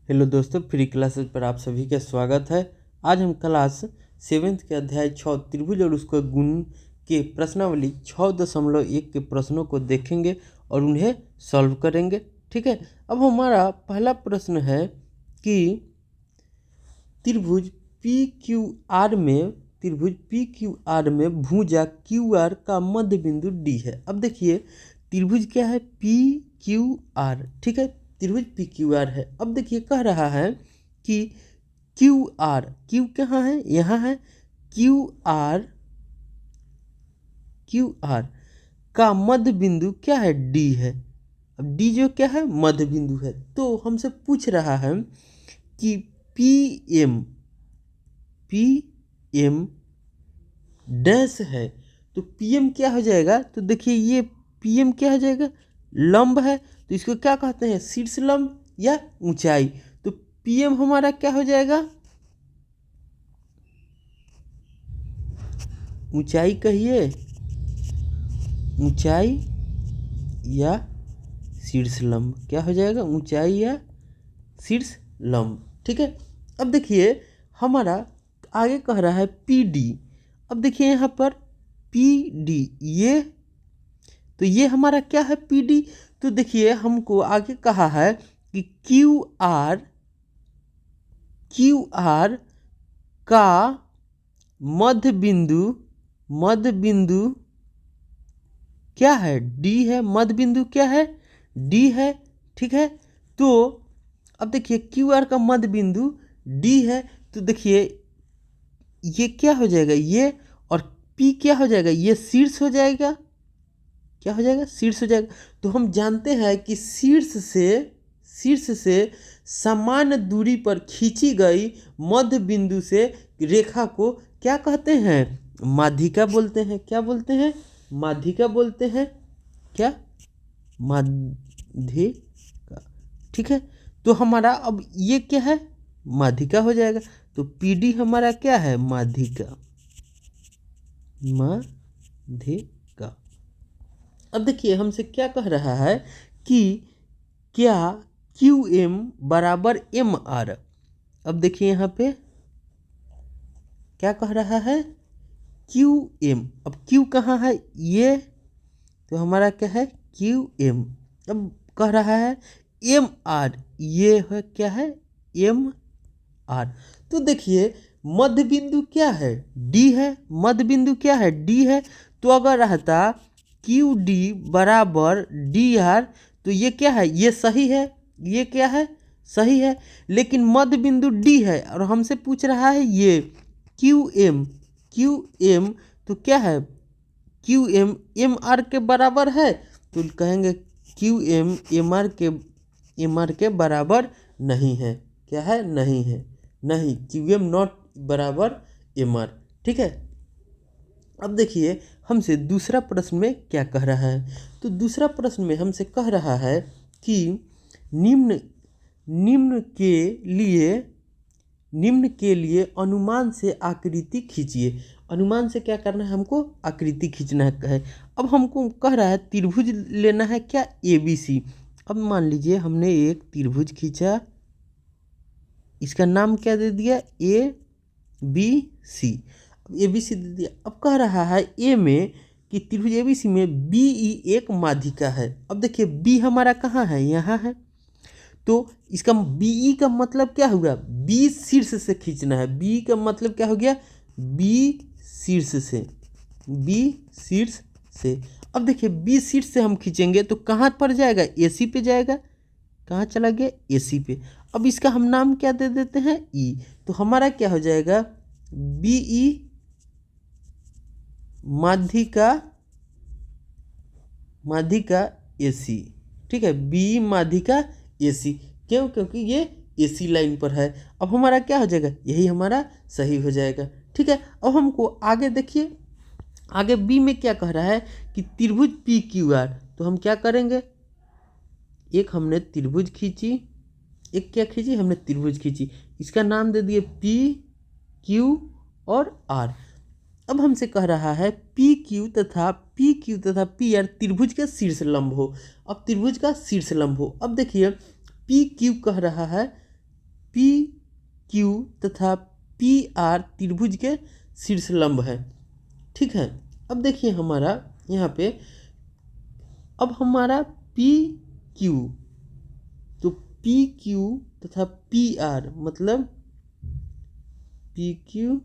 Hello दोस्तों, free classes पर आप सभी का स्वागत है। आज हम क्लास 7th के अध्याय 6 त्रिभुज और उसका गुण के प्रश्नावली 6.1 के प्रश्नों को देखेंगे और उन्हें सॉल्व करेंगे। ठीक है, अब हमारा पहला प्रश्न है कि त्रिभुज पी क्यू आर में भुजा क्यू आर का मध्य बिंदु डी है। अब देखिए त्रिभुज क्या है, पी क्यू आर। ठीक है, त्रिभुज पी क्यू आर है। अब देखिए कह रहा है कि क्यू कहाँ है, यहाँ है। क्यू आर का मध्य बिंदु क्या है, डी है। अब डी जो क्या है, मध्य बिंदु है। तो हमसे पूछ रहा है कि पी एम डैश है, तो पी एम क्या हो जाएगा। तो देखिए ये पी एम क्या हो जाएगा, लंब है। तो इसको क्या कहते हैं, शीर्ष लंब या ऊंचाई। तो पी एम हमारा क्या हो जाएगा, ऊंचाई कहिए, ऊंचाई या शीर्ष लंब। क्या हो जाएगा, ऊंचाई या शीर्ष लंब। ठीक है, अब देखिए हमारा आगे कह रहा है पी डी। अब देखिए यहाँ पर पी डी, ये हमारा क्या है, पी डी। तो देखिए हमको आगे कहा है कि क्यू आर का मध्य बिंदु क्या है, डी है। मध्य बिंदु क्या है, डी है। ठीक है, तो अब देखिए क्यू आर का मध्य बिंदु डी है। तो देखिए ये क्या हो जाएगा, ये और पी क्या हो जाएगा, ये शीर्ष हो जाएगा। क्या हो जाएगा, शीर्ष हो जाएगा। तो हम जानते हैं कि शीर्ष से समान दूरी पर खींची गई मध्य बिंदु से रेखा को क्या कहते हैं, माध्यिका बोलते हैं। क्या बोलते हैं, माध्यिका बोलते हैं। क्या, माध्यिका। ठीक है, तो हमारा अब ये क्या है, माध्यिका हो जाएगा। तो पी डी हमारा क्या है, माध्यिका। अब देखिए हमसे क्या कह रहा है कि क्या क्यू एम बराबर एम आर। अब देखिए यहाँ पे क्या कह रहा है, क्यू एम। अब क्यू कहाँ है, ये, तो हमारा क्या है, क्यू एम। अब कह रहा है एम आर, ये है क्या है, एम आर। तो देखिए मध्य बिंदु क्या है, डी है। मध्य बिंदु क्या है, डी है। तो अगर रहता क्यू डी बराबर डी आर, तो ये क्या है, ये सही है। ये क्या है, सही है। लेकिन मध्य बिंदु डी है और हमसे पूछ रहा है ये क्यू एम। तो क्या है, क्यू एम एम आर के बराबर है। तो कहेंगे क्यू एम एम आर के बराबर नहीं है। क्या है, नहीं है, नहीं, क्यू एम नॉट बराबर एम आर। ठीक है, अब देखिए हमसे दूसरा प्रश्न में क्या कह रहा है। तो दूसरा प्रश्न में हमसे कह रहा है कि निम्न के लिए अनुमान से आकृति खींचिए। अनुमान से क्या करना है, हमको आकृति खींचना है। अब हमको कह रहा है त्रिभुज लेना है, क्या, ए बी सी। अब मान लीजिए हमने एक त्रिभुज खींचा, इसका नाम क्या दे दिया, ए बी सी। अब ए बी सी दे दिया। अब कह रहा है ए में कि त्रिभुज ए बी सी में बी ई एक माध्यिका है। अब देखिए बी हमारा कहाँ है, यहाँ है। तो इसका बी ई का मतलब क्या हुआ, बी शीर्ष से खींचना है। बी का मतलब क्या हो गया, बी शीर्ष से। अब देखिए बी शीर्ष से हम खींचेंगे तो कहाँ पर जाएगा, ए सी पे जाएगा। कहाँ चला गया, ए सी पे। अब इसका हम नाम क्या दे देते हैं, ई। तो हमारा क्या हो जाएगा, बी ई माध्यिका ए सी। ठीक है, बी माध्यिका ए सी। क्यों, क्योंकि ये ए सी लाइन पर है। अब हमारा क्या हो जाएगा, यही हमारा सही हो जाएगा। ठीक है, अब हमको आगे देखिए, आगे बी में क्या कह रहा है कि त्रिभुज पी क्यू आर। तो हम क्या करेंगे, एक हमने त्रिभुज खींची, एक क्या खींची, हमने त्रिभुज खींची। इसका नाम दे दिए पी क्यू और आर। अब हमसे कह रहा है पी क्यू तथा पी आर त्रिभुज का शीर्ष लंब हो। अब त्रिभुज का शीर्ष लंब हो। अब देखिए पी क्यू कह रहा है पी क्यू तथा पी आर त्रिभुज के शीर्ष लंब है। ठीक है, अब देखिए हमारा यहाँ पे, अब हमारा पी क्यू, तो पी क्यू तथा पी आर मतलब पी क्यू,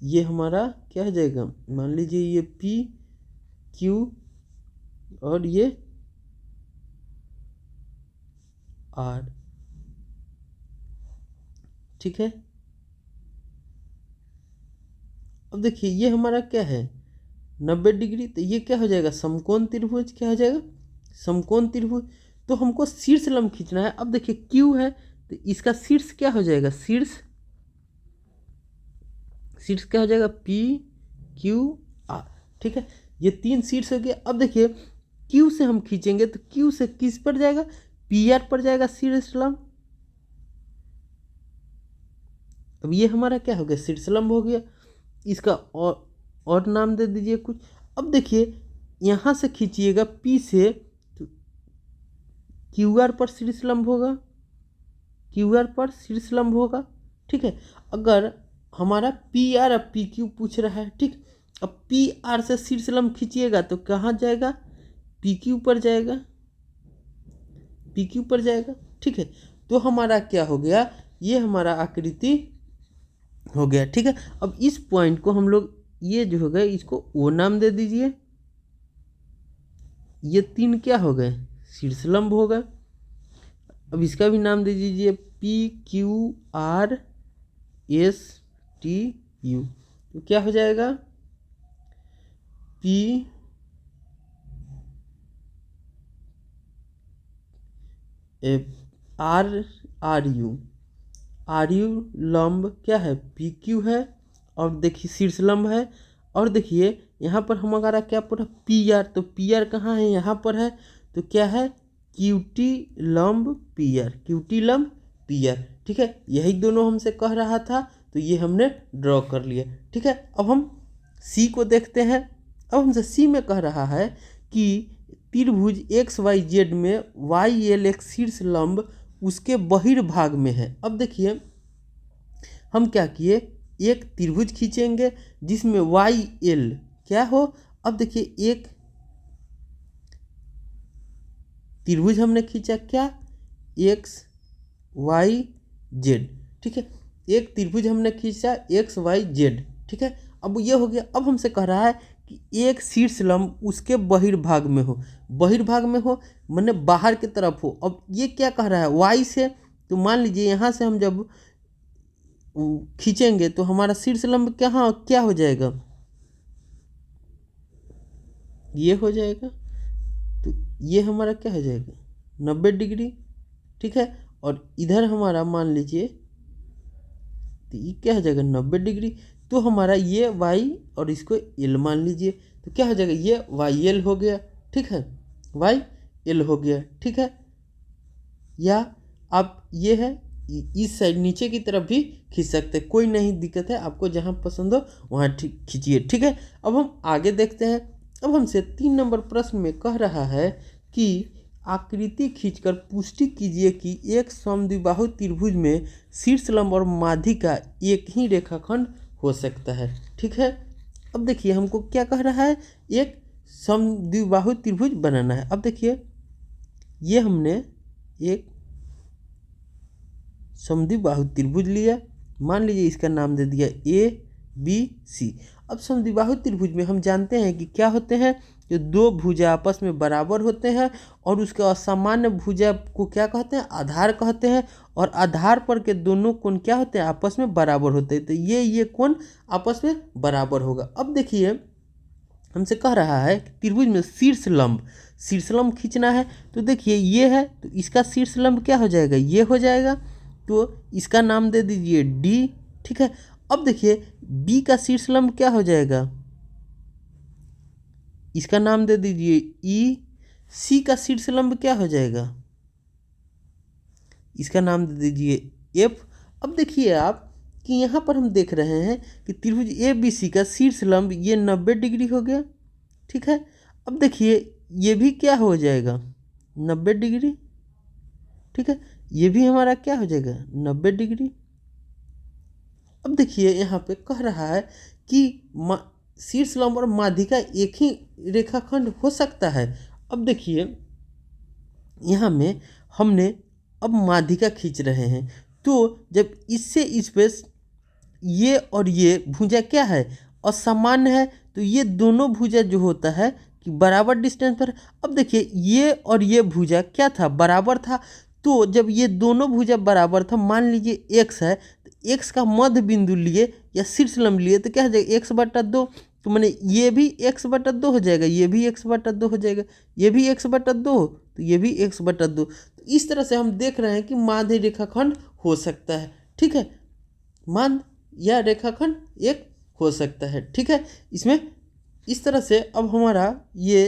ये हमारा क्या हो जाएगा, मान लीजिए ये पी क्यू और ये आर। ठीक है, अब देखिए ये हमारा क्या है 90 डिग्री, तो ये क्या हो जाएगा समकोण त्रिभुज, क्या हो जाएगा समकोण त्रिभुज। तो हमको शीर्ष लंब खींचना है। अब देखिए क्यू है तो इसका शीर्ष क्या हो जाएगा, शीर्ष क्या हो जाएगा पी क्यू आर। ठीक है, ये 3 शीर्ष हो गया। अब देखिए क्यू से हम खींचेंगे तो क्यू से किस पर जाएगा, पी आर पर जाएगा शीर्ष लंब। अब ये हमारा क्या हो गया शीर्ष लंब हो गया, इसका और नाम दे दीजिए कुछ। अब देखिए यहाँ से खींचिएगा पी से तो क्यू आर पर शीर्ष लंब होगा, क्यू आर पर शीर्ष लंब होगा। ठीक है, अगर हमारा पी आर अब पी क्यू पूछ रहा है, ठीक, अब पी आर से शीर्ष लंब खींचिएगा तो कहाँ जाएगा, पी क्यू पर जाएगा, पी क्यू पर जाएगा। ठीक है, तो हमारा क्या हो गया, ये हमारा आकृति हो गया। ठीक है, अब इस पॉइंट को हम लोग ये जो हो गए इसको ओ नाम दे दीजिए। ये 3 क्या हो गए शीर्ष लंब हो गए। अब इसका भी नाम दे दीजिए P Q R S T U. तो क्या हो जाएगा पी आर यू लंब क्या है पी क्यू है, और देखिए शीर्ष लंब है। और देखिए यहाँ पर हमारा क्या पूरा पी आर, तो पी आर कहाँ है यहाँ पर है, तो क्या है क्यूटी लंब पी आर, क्यूटी लंब पी आर। ठीक है, यही दोनों हमसे कह रहा था तो ये हमने ड्रॉ कर लिया। ठीक है, अब हम सी को देखते हैं। अब हमसे सी में कह रहा है कि त्रिभुज एक्स वाई जेड में वाई एल एक शीर्ष लंब उसके बहिर्भाग में है। अब देखिए हम क्या किए, एक त्रिभुज खींचेंगे जिसमें वाई एल क्या हो। अब देखिए एक त्रिभुज हमने खींचा क्या एक्स वाई जेड। ठीक है, एक त्रिभुज हमने खींचा एक्स वाई जेड। ठीक है, अब ये हो गया। अब हमसे कह रहा है कि एक शीर्ष लंब उसके बहिर्भाग में हो, बहिर्भाग में हो माने बाहर की तरफ हो। अब ये क्या कह रहा है वाई से, तो मान लीजिए यहाँ से हम जब खींचेंगे तो हमारा शीर्ष लंब कहाँ क्या हो जाएगा, ये हो जाएगा। तो ये हमारा क्या हो जाएगा 90 डिग्री। ठीक है, और इधर हमारा मान लीजिए तो ये क्या हो जाएगा 90 डिग्री। तो हमारा ये वाई और इसको एल मान लीजिए, तो क्या हो जाएगा ये वाई एल हो गया। ठीक है, वाई एल हो गया। ठीक है, या आप ये है इस साइड नीचे की तरफ भी खींच सकते हैं, कोई नहीं दिक्कत है, आपको जहाँ पसंद हो वहाँ खींचिए। ठीक है, अब हम आगे देखते हैं। अब हमसे 3 नंबर प्रश्न में कह रहा है कि आकृति खींचकर पुष्टि कीजिए कि एक समद्विबाहु त्रिभुज में शीर्ष लंब और माध्यिका एक ही रेखाखंड हो सकता है। ठीक है, अब देखिए हमको क्या कह रहा है, एक समद्विबाहु त्रिभुज बनाना है। अब देखिए ये हमने एक समद्विबाहु त्रिभुज लिया, मान लीजिए इसका नाम दे दिया ए बी सी। अब समद्विबाहु त्रिभुज में हम जानते हैं कि क्या होते हैं, जो 2 भुजा आपस में बराबर होते हैं और उसके असामान्य भुजा को क्या कहते हैं आधार कहते हैं, और आधार पर के दोनों कोण क्या होते हैं आपस में बराबर होते हैं। तो ये कोण आपस में बराबर होगा। अब देखिए हमसे कह रहा है कि त्रिभुज में शीर्ष लंब खींचना है। तो देखिए ये है तो इसका शीर्ष लंब क्या हो जाएगा, ये हो जाएगा। तो इसका नाम दे दीजिए डी। ठीक है, अब देखिए बी का शीर्ष लंब क्या हो जाएगा, इसका नाम दे दीजिए ई। सी का शीर्ष लंब क्या हो जाएगा, इसका नाम दे दीजिए एफ। अब देखिए आप कि यहाँ पर हम देख रहे हैं कि त्रिभुज ए बी सी का शीर्ष लंब ये 90 डिग्री हो गया। ठीक है, अब देखिए ये भी क्या हो जाएगा 90 डिग्री। ठीक है, ये भी हमारा क्या हो जाएगा 90 डिग्री। अब देखिए यहाँ पे कह रहा है कि शीर्ष लंब और माध्यिका एक ही रेखाखंड हो सकता है। अब देखिए यहाँ में हमने अब माध्यिका खींच रहे हैं, तो जब इससे इस पे ये और ये भुजा क्या है असामान्य है, तो ये दोनों भुजा जो होता है कि बराबर डिस्टेंस पर। अब देखिए ये और ये भुजा क्या था बराबर था, तो जब ये दोनों भुजा बराबर था, मान लीजिए एक्स है, तो एक्स का मध्य बिंदु लिए या शीर्ष लंब लिए तो क्या हो जाएगा x/2, तो मैंने ये भी x/2 हो जाएगा, ये भी x/2 हो जाएगा, ये भी x/2, तो ये भी x/2। तो इस तरह से हम देख रहे हैं कि माध्य रेखाखंड हो सकता है। ठीक है, माध्य या रेखाखंड एक हो सकता है। ठीक है, इसमें इस तरह से अब हमारा ये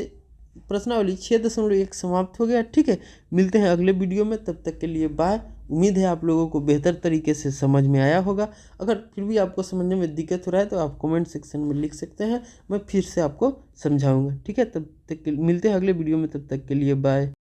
प्रश्नावली 6.1 समाप्त हो गया। ठीक है, मिलते हैं अगले वीडियो में, तब तक के लिए बाय। उम्मीद है आप लोगों को बेहतर तरीके से समझ में आया होगा। अगर फिर भी आपको समझने में दिक्कत हो रहा है तो आप कमेंट सेक्शन में लिख सकते हैं, मैं फिर से आपको समझाऊंगा। ठीक है, तब तक मिलते हैं अगले वीडियो में, तब तक के लिए बाय।